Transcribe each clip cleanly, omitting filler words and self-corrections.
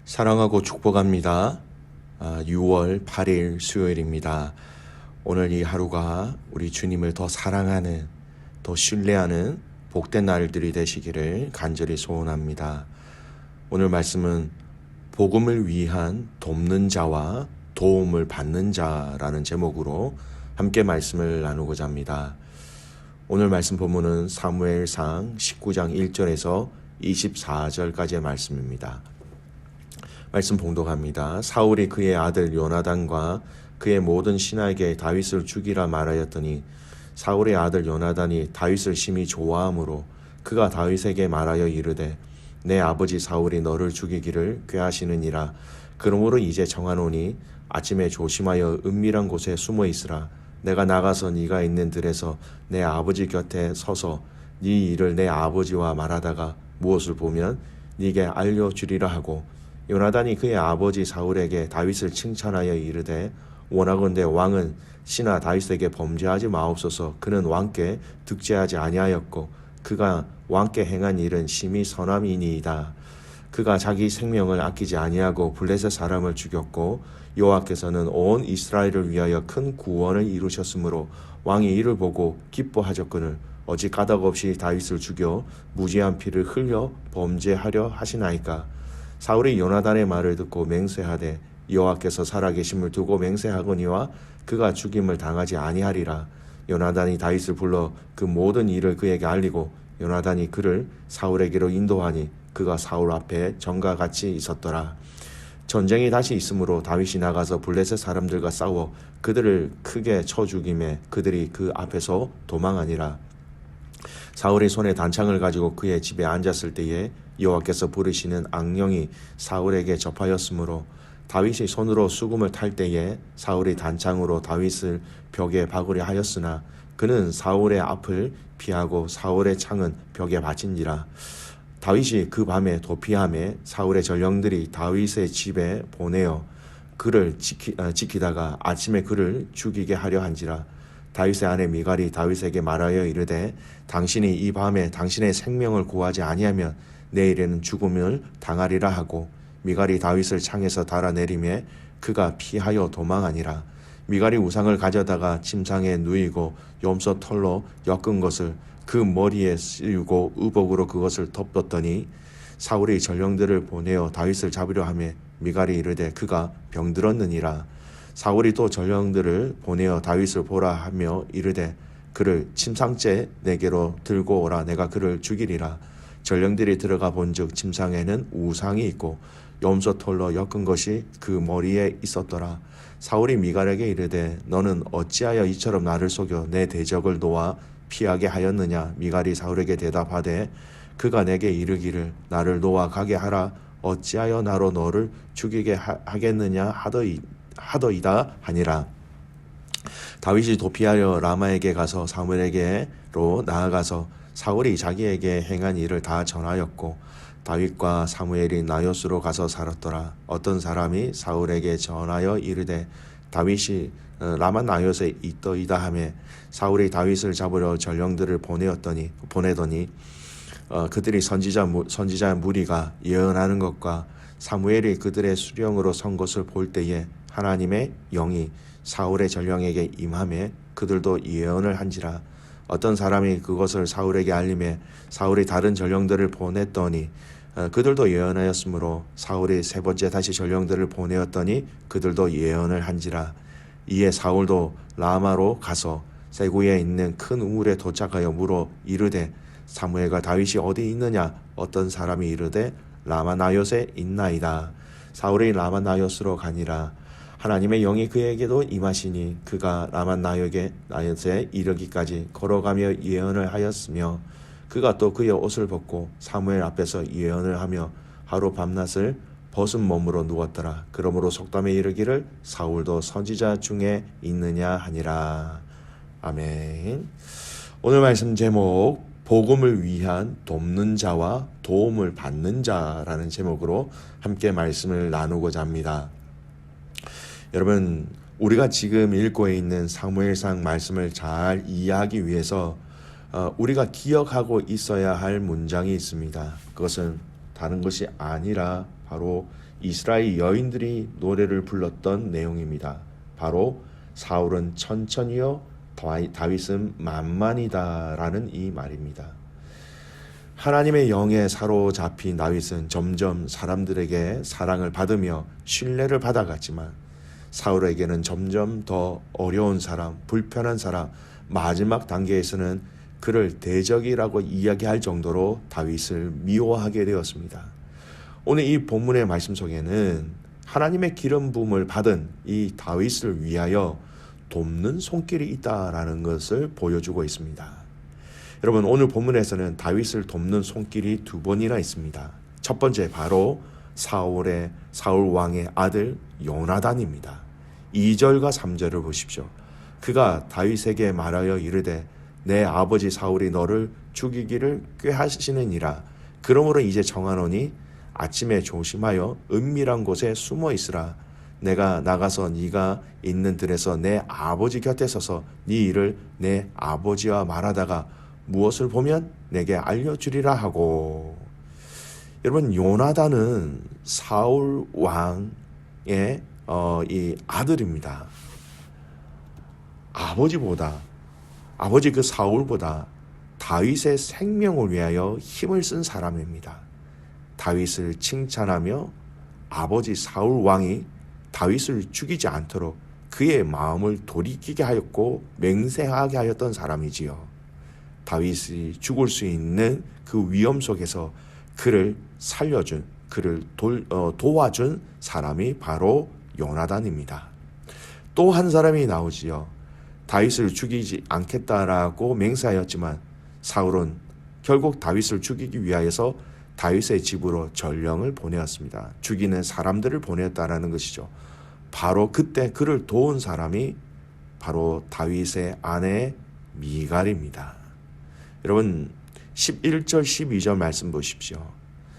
사랑하고 축복합니다. 6월 8일 수요일입니다. 오늘 이 하루가 우리 주님을 더 사랑하는, 더 신뢰하는 복된 날들이 되시기를 간절히 소원합니다. 오늘 말씀은 복음을 위한 돕는 자와 도움을 받는 자라는 제목으로 함께 말씀을 나누고자 합니다. 오늘 말씀 본문은 사무엘상 19장 1절에서 24절까지의 말씀입니다. 말씀 봉독합니다. 사울이 그의 아들 요나단과 그의 모든 신하에게 다윗을 죽이라 말하였더니 사울의 아들 요나단이 다윗을 심히 좋아하므로 그가 다윗에게 말하여 이르되 내 아버지 사울이 너를 죽이기를 꾀하시느니라. 그러므로 이제 정하노니 아침에 조심하여 은밀한 곳에 숨어 있으라. 내가 나가서 네가 있는 들에서 내 아버지 곁에 서서 네 일을 내 아버지와 말하다가 무엇을 보면 네게 알려주리라 하고, 요나단이 그의 아버지 사울에게 다윗을 칭찬하여 이르되 원하건대 왕은 신하 다윗에게 범죄하지 마옵소서. 그는 왕께 득죄하지 아니하였고 그가 왕께 행한 일은 심히 선함이니이다. 그가 자기 생명을 아끼지 아니하고 블레셋 사람을 죽였고 여호와께서는 온 이스라엘을 위하여 큰 구원을 이루셨으므로 왕이 이를 보고 기뻐하셨거늘 어찌 까닭 없이 다윗을 죽여 무지한 피를 흘려 범죄하려 하시나이까. 사울이 요나단의 말을 듣고 맹세하되 여호와께서 살아계심을 두고 맹세하거니와 그가 죽임을 당하지 아니하리라. 요나단이 다윗을 불러 그 모든 일을 그에게 알리고 요나단이 그를 사울에게로 인도하니 그가 사울 앞에 전과 같이 있었더라. 전쟁이 다시 있으므로 다윗이 나가서 블레셋 사람들과 싸워 그들을 크게 쳐 죽이매 그들이 그 앞에서 도망하니라. 사울이 손에 단창을 가지고 그의 집에 앉았을 때에 여호와께서 부르시는 악령이 사울에게 접하였으므로 다윗이 손으로 수금을 탈 때에 사울이 단창으로 다윗을 벽에 박으려 하였으나 그는 사울의 앞을 피하고 사울의 창은 벽에 받친지라. 다윗이 그 밤에 도피하매 사울의 전령들이 다윗의 집에 보내어 그를 지키다가 아침에 그를 죽이게 하려 한지라. 다윗의 아내 미갈이 다윗에게 말하여 이르되 당신이 이 밤에 당신의 생명을 구하지 아니하면 내일에는 죽음을 당하리라 하고, 미갈이 다윗을 창에서 달아내리매 그가 피하여 도망하니라. 미갈이 우상을 가져다가 침상에 누이고 염소 털로 엮은 것을 그 머리에 씌우고 의복으로 그것을 덮었더니 사울이 전령들을 보내어 다윗을 잡으려 하며 미갈이 이르되 그가 병들었느니라. 사울이 또 전령들을 보내어 다윗을 보라 하며 이르되 그를 침상째 내게로 들고 오라. 내가 그를 죽이리라. 전령들이 들어가 본즉 침상에는 우상이 있고 염소 털로 엮은 것이 그 머리에 있었더라. 사울이 미갈에게 이르되 너는 어찌하여 이처럼 나를 속여 내 대적을 놓아 피하게 하였느냐. 미갈이 사울에게 대답하되 그가 내게 이르기를 나를 놓아 가게 하라. 어찌하여 나로 너를 죽이게 하겠느냐 하더이다 하니라. 다윗이 도피하여 라마에게 가서 사무엘에게로 나아가서 사울이 자기에게 행한 일을 다 전하였고 다윗과 사무엘이 나요스로 가서 살았더라. 어떤 사람이 사울에게 전하여 이르되 다윗이 라마 나요스에 있더이다 하며 사울이 다윗을 잡으려 전령들을 보내더니 그들이 선지자 무리가 예언하는 것과 사무엘이 그들의 수령으로 선 것을 볼 때에 하나님의 영이 사울의 전령에게 임하며 그들도 예언을 한지라. 어떤 사람이 그것을 사울에게 알림해 사울이 다른 전령들을 보냈더니 그들도 예언하였으므로 사울이 세 번째 다시 전령들을 보내었더니 그들도 예언을 한지라. 이에 사울도 라마로 가서 세구에 있는 큰 우물에 도착하여 물어 이르되 사무엘과 다윗이 어디 있느냐. 어떤 사람이 이르되 라마 나요스에 있나이다. 사울이 라마 나요스로 가니라. 하나님의 영이 그에게도 임하시니 그가 라마 나요스에 이르기까지 걸어가며 예언을 하였으며 그가 또 그의 옷을 벗고 사무엘 앞에서 예언을 하며 하루 밤낮을 벗은 몸으로 누웠더라. 그러므로 속담에 이르기를 사울도 선지자 중에 있느냐 하니라. 아멘. 오늘 말씀 제목 복음을 위한 돕는 자와 도움을 받는 자라는 제목으로 함께 말씀을 나누고자 합니다. 여러분, 우리가 지금 읽고 있는 사무엘상 말씀을 잘 이해하기 위해서 우리가 기억하고 있어야 할 문장이 있습니다. 그것은 다른 것이 아니라 바로 이스라엘 여인들이 노래를 불렀던 내용입니다. 바로 사울은 천천히요, 다윗은 만만이다라는 이 말입니다. 하나님의 영에 사로잡힌 다윗은 점점 사람들에게 사랑을 받으며 신뢰를 받아갔지만 사울에게는 점점 더 어려운 사람, 불편한 사람, 마지막 단계에서는 그를 대적이라고 이야기할 정도로 다윗을 미워하게 되었습니다. 오늘 이 본문의 말씀 속에는 하나님의 기름 부음을 받은 이 다윗을 위하여 돕는 손길이 있다라는 것을 보여주고 있습니다. 여러분, 오늘 본문에서는 다윗을 돕는 손길이 두 번이나 있습니다. 첫 번째, 바로 사울 왕의 아들 요나단입니다. 2절과 3절을 보십시오. 그가 다윗에게 말하여 이르되 내 아버지 사울이 너를 죽이기를 꾀하시느니라. 그러므로 이제 정하노니 아침에 조심하여 은밀한 곳에 숨어 있으라. 내가 나가서 네가 있는 들에서 내 아버지 곁에 서서 네 일을 내 아버지와 말하다가 무엇을 보면 내게 알려주리라 하고. 여러분, 요나단은 사울 왕의 이 아들입니다. 아버지 그 사울보다 다윗의 생명을 위하여 힘을 쓴 사람입니다. 다윗을 칭찬하며 아버지 사울 왕이 다윗을 죽이지 않도록 그의 마음을 돌이키게 하였고 맹세하게 하였던 사람이지요. 다윗이 죽을 수 있는 그 위험 속에서 그를 살려준, 그를 도와준 사람이 바로 요나단입니다. 또 한 사람이 나오지요. 다윗을 죽이지 않겠다라고 맹세하였지만 사울은 결국 다윗을 죽이기 위하여서 다윗의 집으로 전령을 보내었습니다. 죽이는 사람들을 보냈다라는 것이죠. 바로 그때 그를 도운 사람이 바로 다윗의 아내 미갈입니다. 여러분, 11절 12절 말씀 보십시오.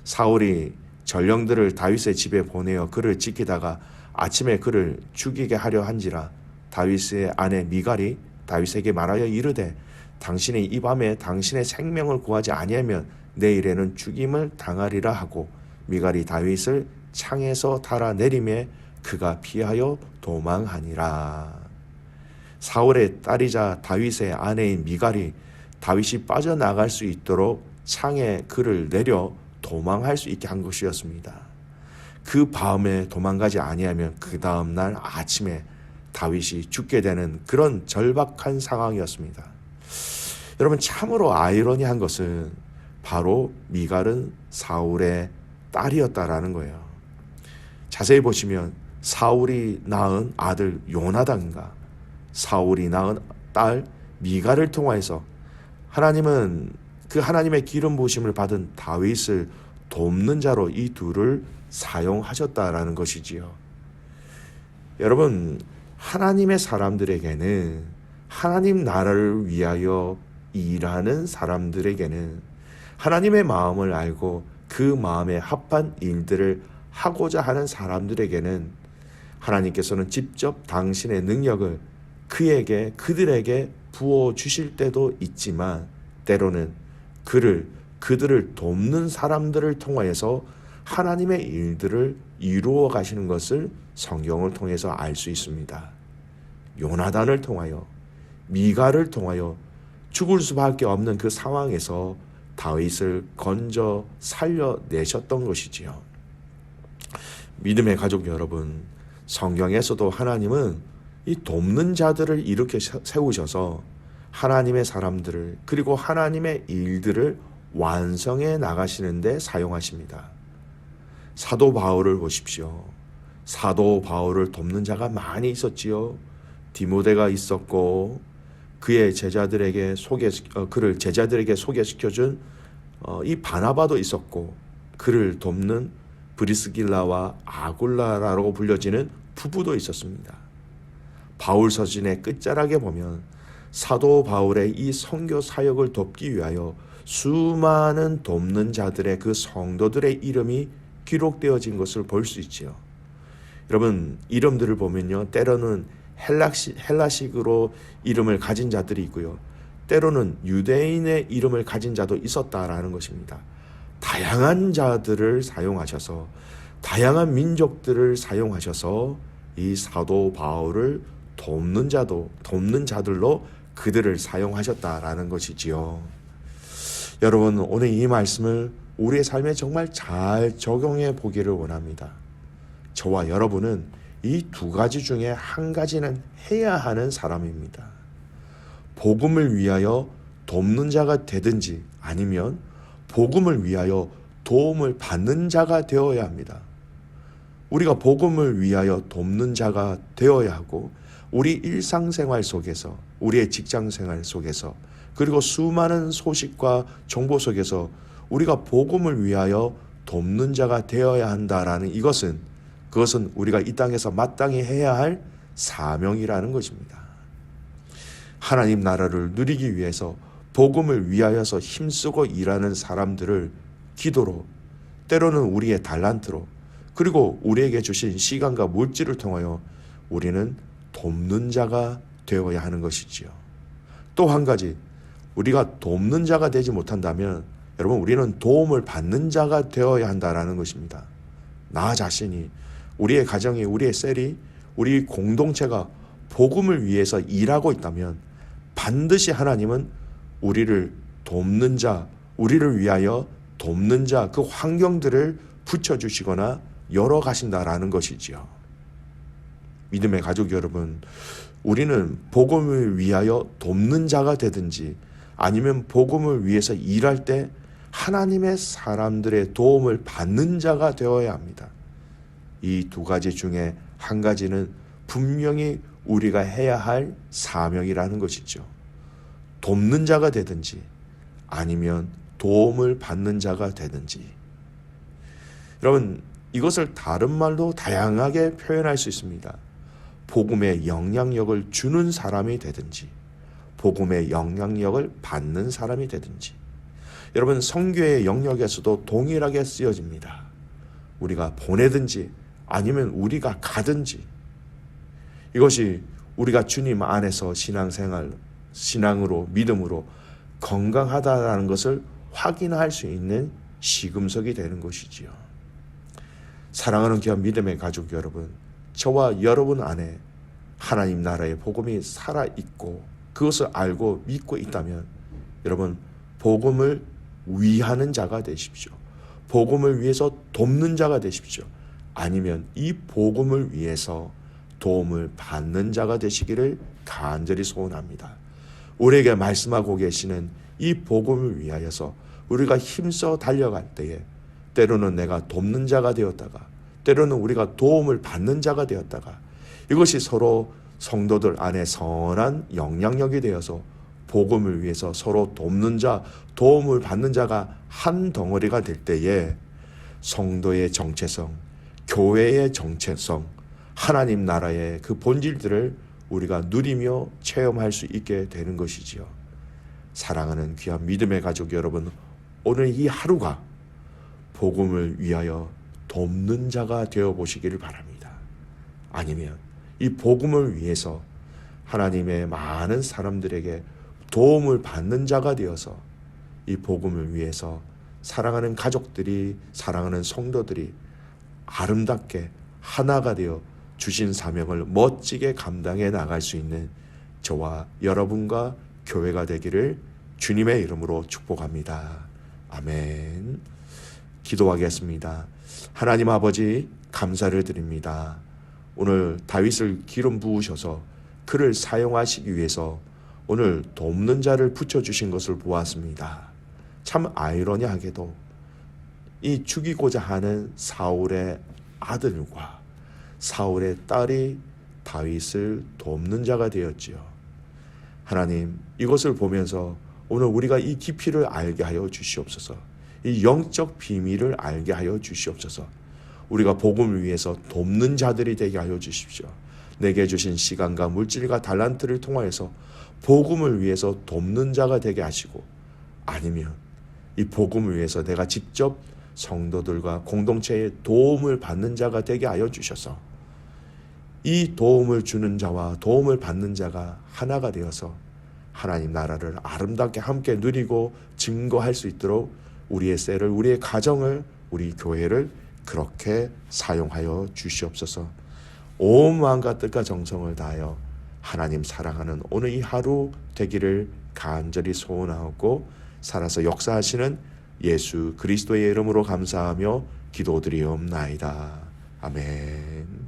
사울이 전령들을 다윗의 집에 보내어 그를 지키다가 아침에 그를 죽이게 하려 한지라 다윗의 아내 미갈이 다윗에게 말하여 이르되 당신이 이 밤에 당신의 생명을 구하지 아니하면 내일에는 죽임을 당하리라 하고 미갈이 다윗을 창에서 달아내리매 그가 피하여 도망하니라. 사울의 딸이자 다윗의 아내인 미갈이 다윗이 빠져나갈 수 있도록 창에 그를 내려 도망할 수 있게 한 것이었습니다. 그 밤에 도망가지 아니하면 그 다음날 아침에 다윗이 죽게 되는 그런 절박한 상황이었습니다. 여러분, 참으로 아이러니한 것은 바로 미갈은 사울의 딸이었다라는 거예요. 자세히 보시면 사울이 낳은 아들 요나단과 사울이 낳은 딸 미갈을 통하여서 하나님은 그 하나님의 기름 부으심을 받은 다윗을 돕는 자로 이 둘을 사용하셨다라는 것이지요. 여러분, 하나님의 사람들에게는, 하나님 나라를 위하여 일하는 사람들에게는, 하나님의 마음을 알고 그 마음에 합한 일들을 하고자 하는 사람들에게는 하나님께서는 직접 당신의 능력을 그들에게 부어주실 때도 있지만 때로는 그들을 돕는 사람들을 통하여서 하나님의 일들을 이루어 가시는 것을 성경을 통해서 알 수 있습니다. 요나단을 통하여, 미갈을 통하여 죽을 수밖에 없는 그 상황에서 다윗을 건져 살려내셨던 것이지요. 믿음의 가족 여러분, 성경에서도 하나님은 이 돕는 자들을 이렇게 세우셔서 하나님의 사람들을, 그리고 하나님의 일들을 완성해 나가시는데 사용하십니다. 사도 바울을 보십시오. 사도 바울을 돕는 자가 많이 있었지요. 디모데가 있었고 그의 제자들에게 그를 제자들에게 소개시켜준 이 바나바도 있었고 그를 돕는 브리스길라와 아굴라라고 불려지는 부부도 있었습니다. 바울 서신의 끝자락에 보면 사도 바울의 이 선교 사역을 돕기 위하여 수많은 돕는 자들의 그 성도들의 이름이 기록되어진 것을 볼 수 있지요. 여러분, 이름들을 보면요, 때로는 헬라식으로 이름을 가진 자들이 있고요, 때로는 유대인의 이름을 가진 자도 있었다라는 것입니다. 다양한 자들을 사용하셔서 다양한 민족들을 사용하셔서 이 사도 바울을 돕는 자들로 그들을 사용하셨다라는 것이지요. 여러분, 오늘 이 말씀을 우리의 삶에 정말 잘 적용해 보기를 원합니다. 저와 여러분은 이 두 가지 중에 한 가지는 해야 하는 사람입니다. 복음을 위하여 돕는 자가 되든지 아니면 복음을 위하여 도움을 받는 자가 되어야 합니다. 우리가 복음을 위하여 돕는 자가 되어야 하고 우리 일상생활 속에서 우리의 직장생활 속에서 그리고 수많은 소식과 정보 속에서 우리가 복음을 위하여 돕는 자가 되어야 한다라는 그것은 우리가 이 땅에서 마땅히 해야 할 사명이라는 것입니다. 하나님 나라를 누리기 위해서 복음을 위하여서 힘쓰고 일하는 사람들을 기도로, 때로는 우리의 달란트로, 그리고 우리에게 주신 시간과 물질을 통하여 우리는 돕는 자가 되어야 하는 것이지요. 또 한 가지, 우리가 돕는 자가 되지 못한다면 여러분, 우리는 도움을 받는 자가 되어야 한다라는 것입니다. 나 자신이, 우리의 가정이, 우리의 셀이, 우리 공동체가 복음을 위해서 일하고 있다면 반드시 하나님은 우리를 돕는 자, 우리를 위하여 돕는 자, 그 환경들을 붙여주시거나 열어가신다라는 것이지요. 믿음의 가족 여러분, 우리는 복음을 위하여 돕는 자가 되든지 아니면 복음을 위해서 일할 때 하나님의 사람들의 도움을 받는 자가 되어야 합니다. 이 두 가지 중에 한 가지는 분명히 우리가 해야 할 사명이라는 것이죠. 돕는 자가 되든지 아니면 도움을 받는 자가 되든지. 여러분, 이것을 다른 말로 다양하게 표현할 수 있습니다. 복음의 영향력을 주는 사람이 되든지 복음의 영향력을 받는 사람이 되든지. 여러분, 선교의 영역에서도 동일하게 쓰여집니다. 우리가 보내든지 아니면 우리가 가든지, 이것이 우리가 주님 안에서 신앙으로, 믿음으로 건강하다라는 것을 확인할 수 있는 시금석이 되는 것이지요. 사랑하는 귀한 믿음의 가족 여러분, 저와 여러분 안에 하나님 나라의 복음이 살아있고 그것을 알고 믿고 있다면 여러분, 복음을 위하는 자가 되십시오. 복음을 위해서 돕는 자가 되십시오. 아니면 이 복음을 위해서 도움을 받는 자가 되시기를 간절히 소원합니다. 우리에게 말씀하고 계시는 이 복음을 위하여서 우리가 힘써 달려갈 때에 때로는 내가 돕는 자가 되었다가 때로는 우리가 도움을 받는 자가 되었다가 이것이 서로 성도들 안에 선한 영향력이 되어서 복음을 위해서 서로 돕는 자, 도움을 받는 자가 한 덩어리가 될 때에 성도의 정체성, 교회의 정체성, 하나님 나라의 그 본질들을 우리가 누리며 체험할 수 있게 되는 것이지요. 사랑하는 귀한 믿음의 가족 여러분, 오늘 이 하루가 복음을 위하여 돕는 자가 되어 보시기를 바랍니다. 아니면 이 복음을 위해서 하나님의 많은 사람들에게 도움을 받는 자가 되어서 이 복음을 위해서 사랑하는 가족들이, 사랑하는 성도들이 아름답게 하나가 되어 주신 사명을 멋지게 감당해 나갈 수 있는 저와 여러분과 교회가 되기를 주님의 이름으로 축복합니다. 아멘. 기도하겠습니다. 하나님 아버지, 감사를 드립니다. 오늘 다윗을 기름 부으셔서 그를 사용하시기 위해서 오늘 돕는 자를 붙여주신 것을 보았습니다. 참 아이러니하게도 이 죽이고자 하는 사울의 아들과 사울의 딸이 다윗을 돕는 자가 되었지요. 하나님, 이것을 보면서 오늘 우리가 이 깊이를 알게 하여 주시옵소서. 이 영적 비밀을 알게 하여 주시옵소서. 우리가 복음을 위해서 돕는 자들이 되게 하여 주십시오. 내게 주신 시간과 물질과 달란트를 통하여서 복음을 위해서 돕는 자가 되게 하시고, 아니면 이 복음을 위해서 내가 직접 성도들과 공동체의 도움을 받는 자가 되게 하여 주셔서 이 도움을 주는 자와 도움을 받는 자가 하나가 되어서 하나님 나라를 아름답게 함께 누리고 증거할 수 있도록 우리의 셀을, 우리의 가정을, 우리 교회를 그렇게 사용하여 주시옵소서. 온 마음과 뜻과 정성을 다하여 하나님 사랑하는 오늘 이 하루 되기를 간절히 소원하고 살아서 역사하시는 예수 그리스도의 이름으로 감사하며 기도드리옵나이다. 아멘.